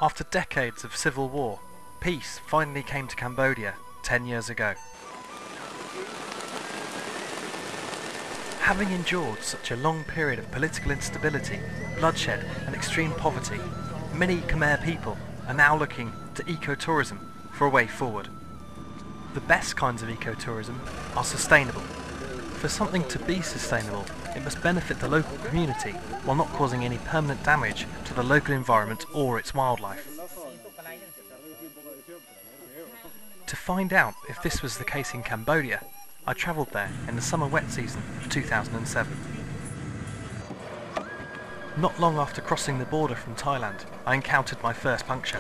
After decades of civil war, peace finally came to Cambodia 10 years ago. Having endured such a long period of political instability, bloodshed and extreme poverty, many Khmer people are now looking to ecotourism for a way forward. The best kinds of ecotourism are sustainable. For something to be sustainable, it must benefit the local community while not causing any permanent damage to the local environment or its wildlife. To find out if this was the case in Cambodia, I travelled there in the summer wet season of 2007. Not long after crossing the border from Thailand, I encountered my first puncture.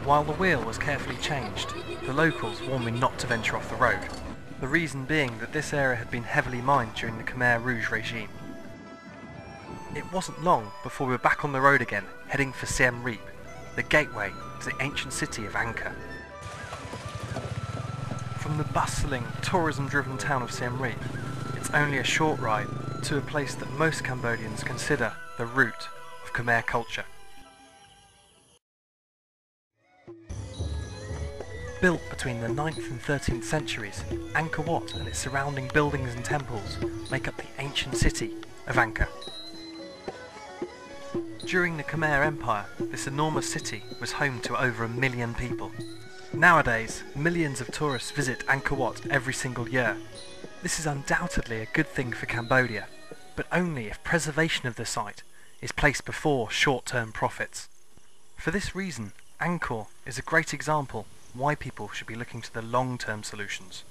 While the wheel was carefully changed, the locals warned me not to venture off the road, the reason being that this area had been heavily mined during the Khmer Rouge regime. It wasn't long before we were back on the road again, heading for Siem Reap, the gateway to the ancient city of Angkor. From the bustling, tourism-driven town of Siem Reap, it's only a short ride to a place that most Cambodians consider the root of Khmer culture. Built between the 9th and 13th centuries, Angkor Wat and its surrounding buildings and temples make up the ancient city of Angkor. During the Khmer Empire, this enormous city was home to over 1 million people. Nowadays, millions of tourists visit Angkor Wat every single year. This is undoubtedly a good thing for Cambodia, but only if preservation of the site is placed before short-term profits. For this reason, Angkor is a great example why people should be looking to the long-term solutions.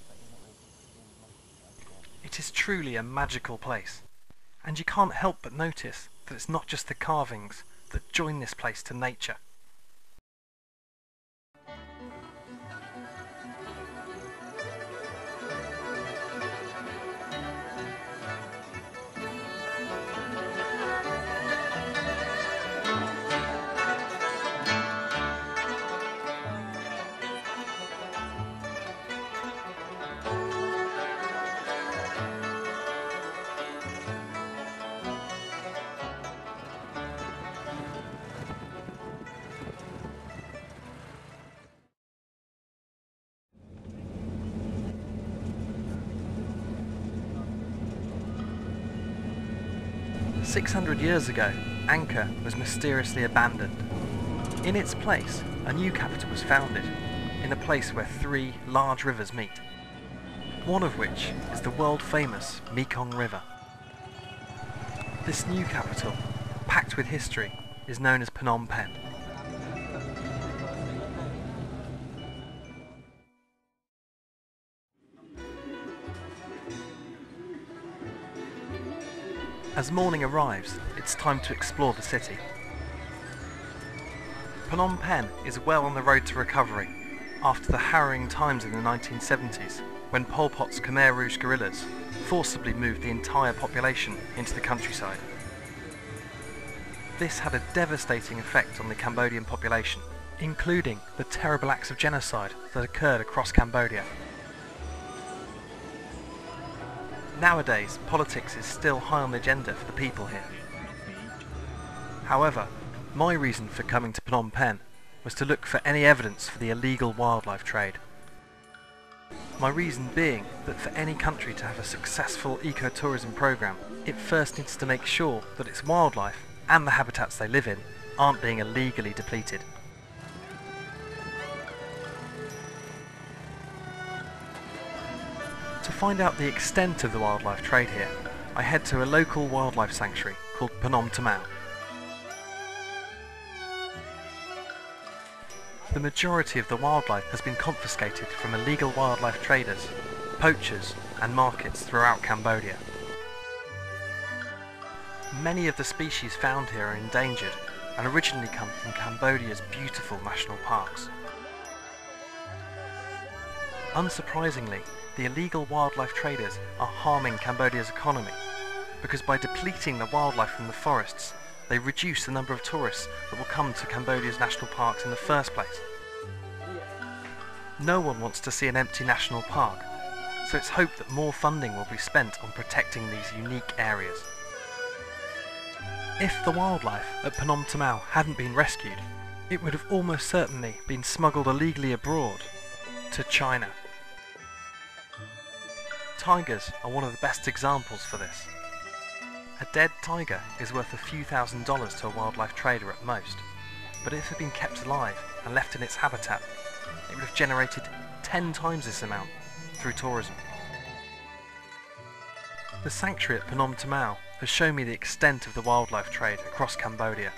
It is truly a magical place, and you can't help but notice that it's not just the carvings that join this place to nature. "600 years ago, Angkor was mysteriously abandoned. In its place, a new capital was founded, in a place where 3 large rivers meet, one of which is the world-famous Mekong River. This new capital, packed with history, is known as Phnom Penh. As morning arrives, it's time to explore the city. Phnom Penh is well on the road to recovery after the harrowing times in the 1970s when Pol Pot's Khmer Rouge guerrillas forcibly moved the entire population into the countryside. This had a devastating effect on the Cambodian population, including the terrible acts of genocide that occurred across Cambodia. Nowadays, politics is still high on the agenda for the people here. However, my reason for coming to Phnom Penh was to look for any evidence for the illegal wildlife trade. My reason being that for any country to have a successful ecotourism program, it first needs to make sure that its wildlife and the habitats they live in aren't being illegally depleted. To find out the extent of the wildlife trade here, I head to a local wildlife sanctuary called Phnom Tamao. The majority of the wildlife has been confiscated from illegal wildlife traders, poachers and markets throughout Cambodia. Many of the species found here are endangered and originally come from Cambodia's beautiful national parks. Unsurprisingly, the illegal wildlife traders are harming Cambodia's economy because by depleting the wildlife from the forests, they reduce the number of tourists that will come to Cambodia's national parks in the first place. No one wants to see an empty national park, so it's hoped that more funding will be spent on protecting these unique areas. If the wildlife at Phnom Tamao hadn't been rescued, it would have almost certainly been smuggled illegally abroad to China. Tigers are one of the best examples for this. A dead tiger is worth a few $1,000s to a wildlife trader at most, but if it had been kept alive and left in its habitat, it would have generated 10 times this amount through tourism. The sanctuary at Phnom Tamao has shown me the extent of the wildlife trade across Cambodia,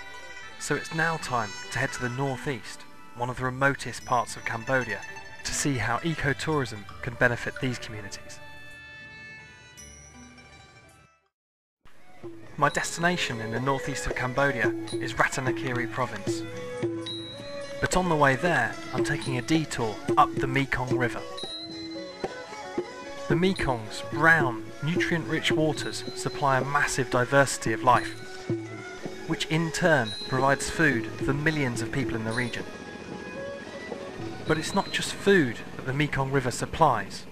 so it's now time to head to the northeast, one of the remotest parts of Cambodia, to see how ecotourism can benefit these communities. My destination in the northeast of Cambodia is Ratanakiri province. But on the way there, I'm taking a detour up the Mekong River. The Mekong's brown, nutrient-rich waters supply a massive diversity of life, which in turn provides food for millions of people in the region. But it's not just food that the Mekong River supplies.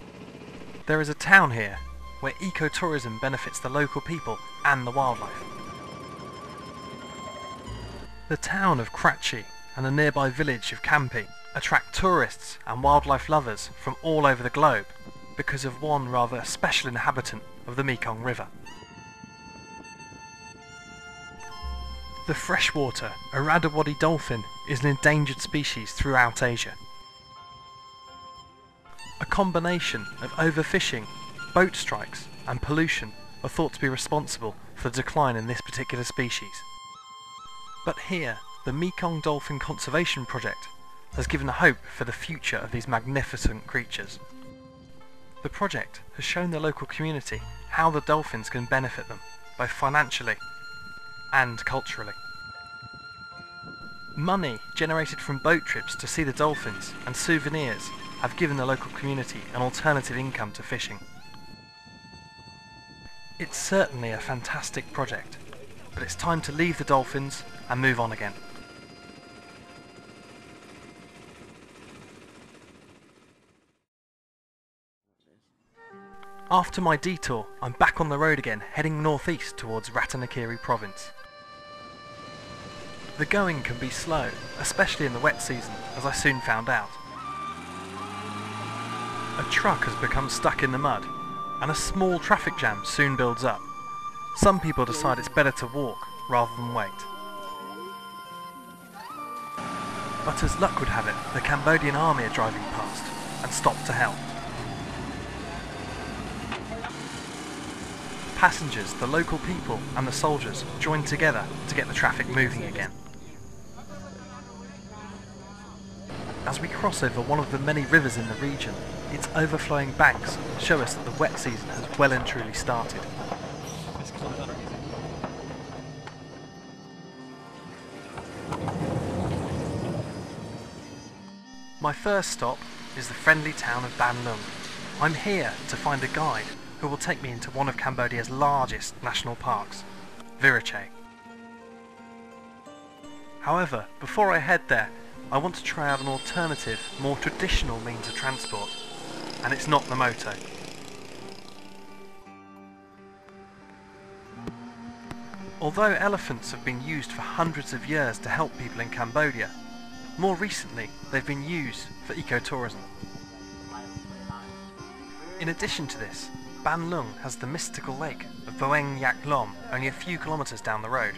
There is a town here where ecotourism benefits the local people and the wildlife. The town of Kratie and the nearby village of Campi attract tourists and wildlife lovers from all over the globe because of one rather special inhabitant of the Mekong River. The freshwater Irrawaddy dolphin is an endangered species throughout Asia. A combination of overfishing, boat strikes and pollution are thought to be responsible for the decline in this particular species. But here, the Mekong Dolphin Conservation Project has given hope for the future of these magnificent creatures. The project has shown the local community how the dolphins can benefit them, both financially and culturally. Money generated from boat trips to see the dolphins and souvenirs have given the local community an alternative income to fishing. It's certainly a fantastic project, but it's time to leave the dolphins and move on again. After my detour, I'm back on the road again, heading northeast towards Rattanakiri province. The going can be slow, especially in the wet season, as I soon found out. A truck has become stuck in the mud, and a small traffic jam soon builds up. Some people decide it's better to walk rather than wait. But as luck would have it, the Cambodian army are driving past and stop to help. Passengers, the local people and the soldiers join together to get the traffic moving again. As we cross over one of the many rivers in the region, its overflowing banks show us that the wet season has well and truly started. My first stop is the friendly town of Ban Lung. I'm here to find a guide who will take me into one of Cambodia's largest national parks, Virachey. However, before I head there, I want to try out an alternative, more traditional means of transport, and it's not the moto. Although elephants have been used for hundreds of years to help people in Cambodia, more recently they've been used for ecotourism. In addition to this, Ban Lung has the mystical lake of Boeng Yak Lom only a few kilometres down the road.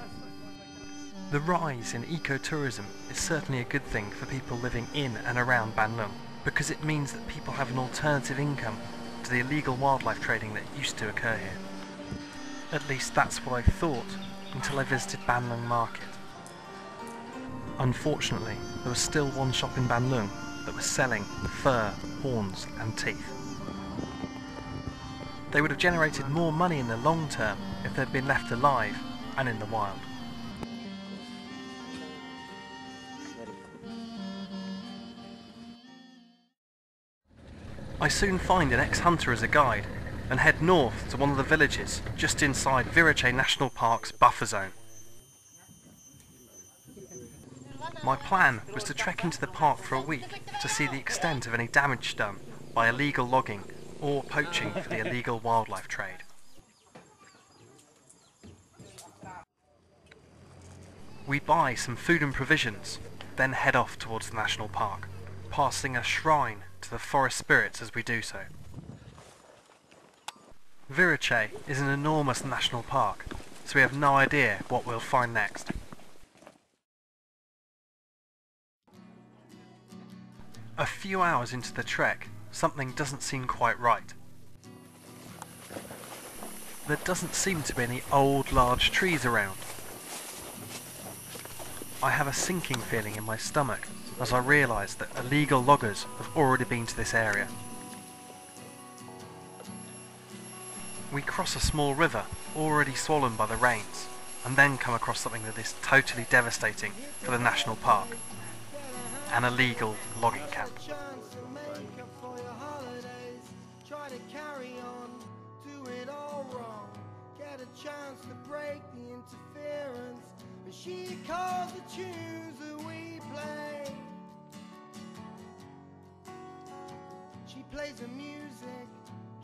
The rise in ecotourism is certainly a good thing for people living in and around Ban Lung, because it means that people have an alternative income to the illegal wildlife trading that used to occur here. At least that's what I thought until I visited Ban Lung Market. Unfortunately, there was still one shop in Ban Lung that was selling fur, horns and teeth. They would have generated more money in the long term if they'd been left alive and in the wild. I soon find an ex-hunter as a guide and head north to one of the villages just inside Virachey National Park's buffer zone. My plan was to trek into the park for a week to see the extent of any damage done by illegal logging or poaching for the illegal wildlife trade. We buy some food and provisions, then head off towards the national park, passing a shrine to the forest spirits as we do so. Virachey is an enormous national park, so we have no idea what we'll find next. A few hours into the trek, something doesn't seem quite right. There doesn't seem to be any old large trees around. I have a sinking feeling in my stomach as I realise that illegal loggers have already been to this area. We cross a small river already swollen by the rains, and then come across something that is totally devastating for the national park. An illegal logging camp. She calls the tunes that we play. She plays the music,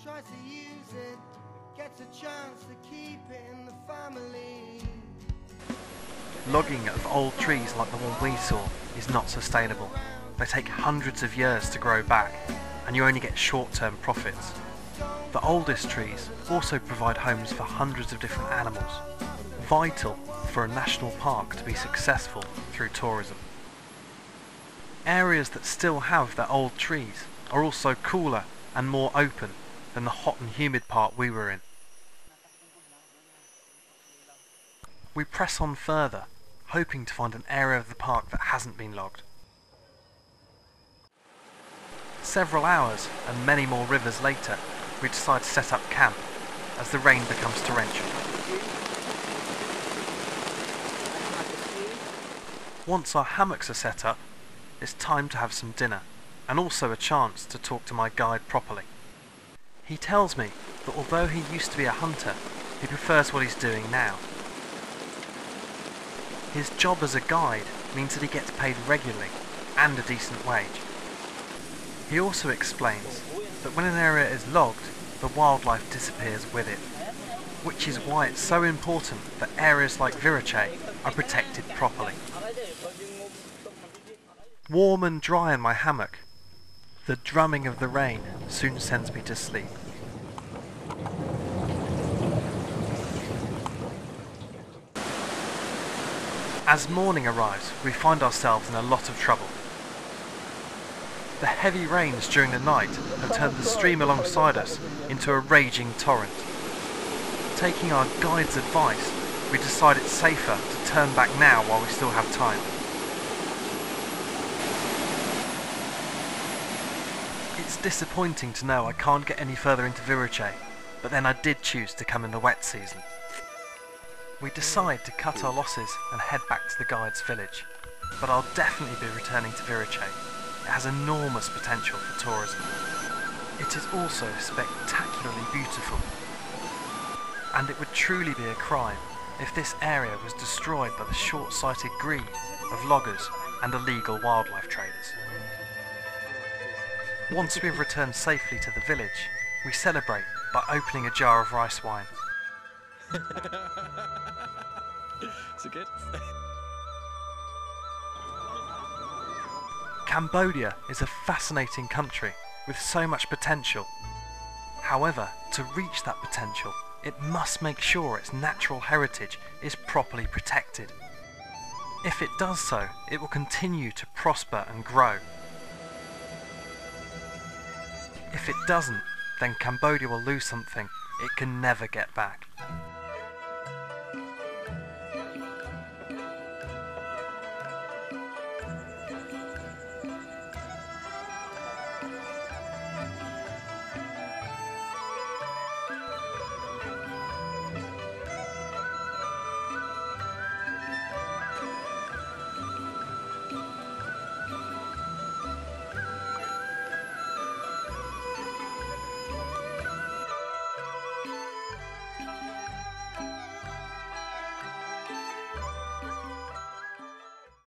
tries to use it, gets a chance to keep it in the family. Logging of old trees like the one we saw is not sustainable. They take hundreds of years to grow back, and you only get short-term profits. The oldest trees also provide homes for hundreds of different animals, vital for a national park to be successful through tourism. Areas that still have their old trees are also cooler and more open than the hot and humid part we were in. We press on further, hoping to find an area of the park that hasn't been logged. Several hours and many more rivers later, we decide to set up camp as the rain becomes torrential. Once our hammocks are set up, it's time to have some dinner, and also a chance to talk to my guide properly. He tells me that although he used to be a hunter, he prefers what he's doing now. His job as a guide means that he gets paid regularly and a decent wage. He also explains that when an area is logged, the wildlife disappears with it, which is why it's so important that areas like Virachey are protected properly. Warm and dry in my hammock, the drumming of the rain soon sends me to sleep. As morning arrives, we find ourselves in a lot of trouble. The heavy rains during the night have turned the stream alongside us into a raging torrent. Taking our guide's advice, we decide it's safer to turn back now while we still have time. It's disappointing to know I can't get any further into Virachey, but then I did choose to come in the wet season. We decide to cut our losses and head back to the guide's village, but I'll definitely be returning to Virachey. It has enormous potential for tourism. It is also spectacularly beautiful, and it would truly be a crime if this area was destroyed by the short-sighted greed of loggers and illegal wildlife traders. Once we have returned safely to the village, we celebrate by opening a jar of rice wine. Is it good? Cambodia is a fascinating country with so much potential. However, to reach that potential, it must make sure its natural heritage is properly protected. If it does so, it will continue to prosper and grow. If it doesn't, then Cambodia will lose something it can never get back.